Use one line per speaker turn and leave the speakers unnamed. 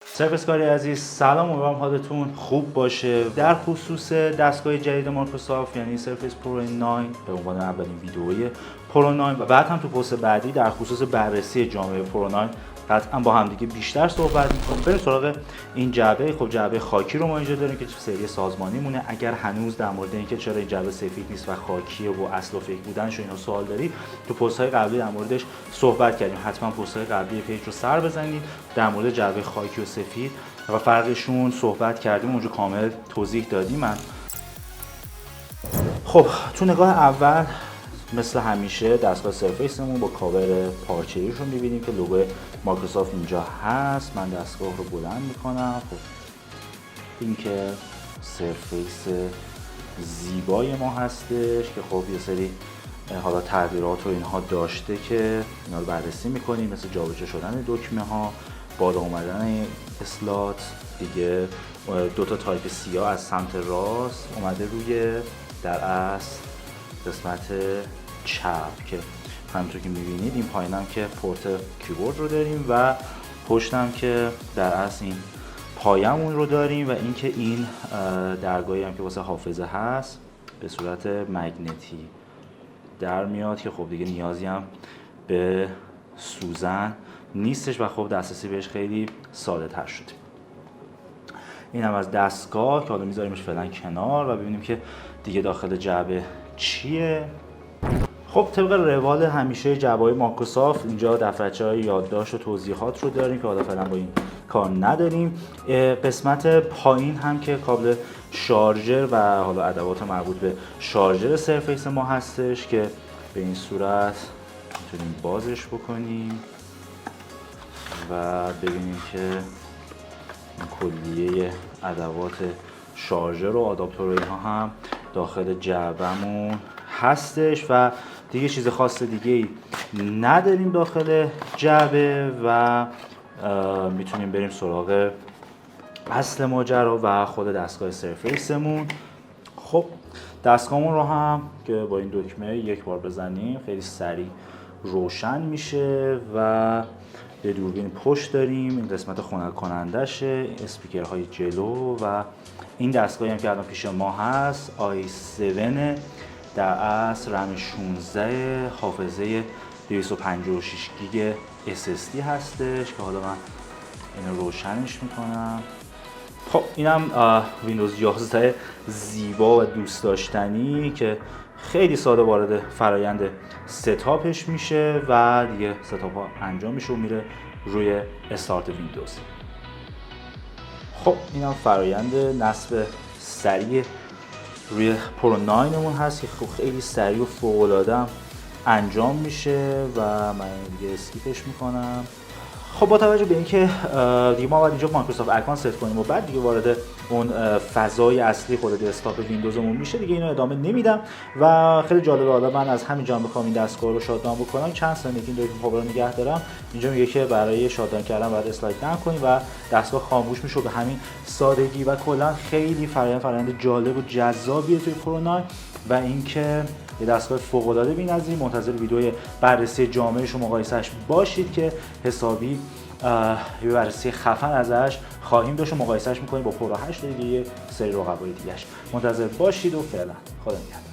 سرفیس کاری عزیز، سلام، امیدوارم حالتون خوب باشه. در خصوص دستگاه جدید مایکروسافت یعنی سرفیس پرو 9 به عنوان اولین ویدئوی پرو 9 و بعد هم تو پست بعدی در خصوص بررسی جامعه پرو 9 قطعا با همدیگه بیشتر صحبت می‌کنیم. بریم سراغ این جعبه. خب جعبه خاکی رو ما اینجا داریم که تو سری سازمانی مونه. اگر هنوز در مورد اینکه چرا این جعبه سفید نیست و خاکیه و اصل و فیک بودنش و اینا سوال دارید، تو پست‌های قبلی در موردش صحبت کردیم. حتما پست‌های قبلی پیج رو سر بزنید. در مورد جعبه خاکی و سفید و فرقشون صحبت کردیم، اونجا کامل توضیح دادیم. خب تو نگاه اول مثل همیشه دستگاه سرفیسمون با کاور پارچه‌ایش رو می‌بینیم که لوگو مایکروسافت اینجا هست. من دستگاه رو بلند می‌کنم. خب این که سرفیس زیبای ما هستش که خب یه سری حالا تغییرات و اینها داشته که اینا رو بررسی می‌کنیم، مثل جابجا شدن دکمه‌ها، بالا اومدن اسلات دیگه، دو تا تایپ سی از سمت راست اومده روی در اصل قسمت چپ که همونطور که می‌بینید این پایینم که پورت کیبورد رو داریم و پشتم که در اصل این پایمون رو داریم و اینکه این درگاهی هم که واسه حافظه هست به صورت مگنتی در میاد که خب دیگه نیازی هم به سوزن نیستش و خب دسترسی بهش خیلی ساده تر شده. این هم از دستگاه که حالا میذاریمش فعلا کنار و ببینیم که دیگه داخل جعبه چیه. خب طبق روال همیشه جعبه‌های مایکروسافت اینجا دفترچه‌های یادداشت و توضیحات رو داریم که حالا فعلا با این کار نداریم. قسمت پایین هم که کابل شارژر و حالا ادوات مربوط به شارژر سرفیس ما هستش که به این صورت میتونیم بازش بکنیم و ببینیم که کلیه ادوات شارژر و آداپتور و اینها هم داخل جعبه‌مون هستش و دیگه چیز خاص دیگه ای نداریم داخل جعبه و میتونیم بریم سراغ اصل ماجرا و خود دستگاه سرفیسمون. خب دستگاهمون رو هم که با این دکمه یک بار بزنیم خیلی سریع روشن میشه و یه دوربین پشت داریم. این قسمت خنک کنندشه، اسپیکرهای جلو و این دستگاهی هم که الان پیش ما هست i7 در اصل رم 16 حافظه 256 گیگ SSD هستش که حالا من اینو روشنش میکنم. خب اینم ویندوز 11 زیبا و دوست داشتنی که خیلی ساده وارد فرایند ستاپش میشه و دیگه ستاپ ها انجام میشه و میره روی استارت ویندوز. خب اینم فرایند نصب سریع روی پرو 9 مون هست که خیلی سریع و فوق العاده انجام میشه و من دیگه اسکیپش میکنم. خب با توجه به اینکه دیگه ما باید اینجا مایکروسافت اکانت ست کنیم و بعد دیگه وارد اون فضای اصلی خود دسکتاپ ویندوزمون میشه، دیگه اینو ادامه نمیدم و خیلی جالبه. حالا من از همین جا بخوام این دستگاه رو شاتداون بکنم چند ثانیه این دکمه پاور رو نگه دارم، اینجا میگه که برای شاتداون کردن باید اسلاید داون کنیم و دستگاه خاموش میشه به همین سادگی و کلا خیلی فرآیند جالب و جذابیه توی پرو 9 و اینکه یه دستگاه فوق‌العاده بی‌نظیر. منتظر ویدیوی بررسی جامعه‌اش و مقایسه‌اش باشید که حسابی یه بررسی خفن ازش خواهیم داشت و مقایسه‌اش می‌کنیم با پرو 8 دیگه یه سری رقبای دیگه‌اش. منتظر باشید و فعلا خدا نگهدار.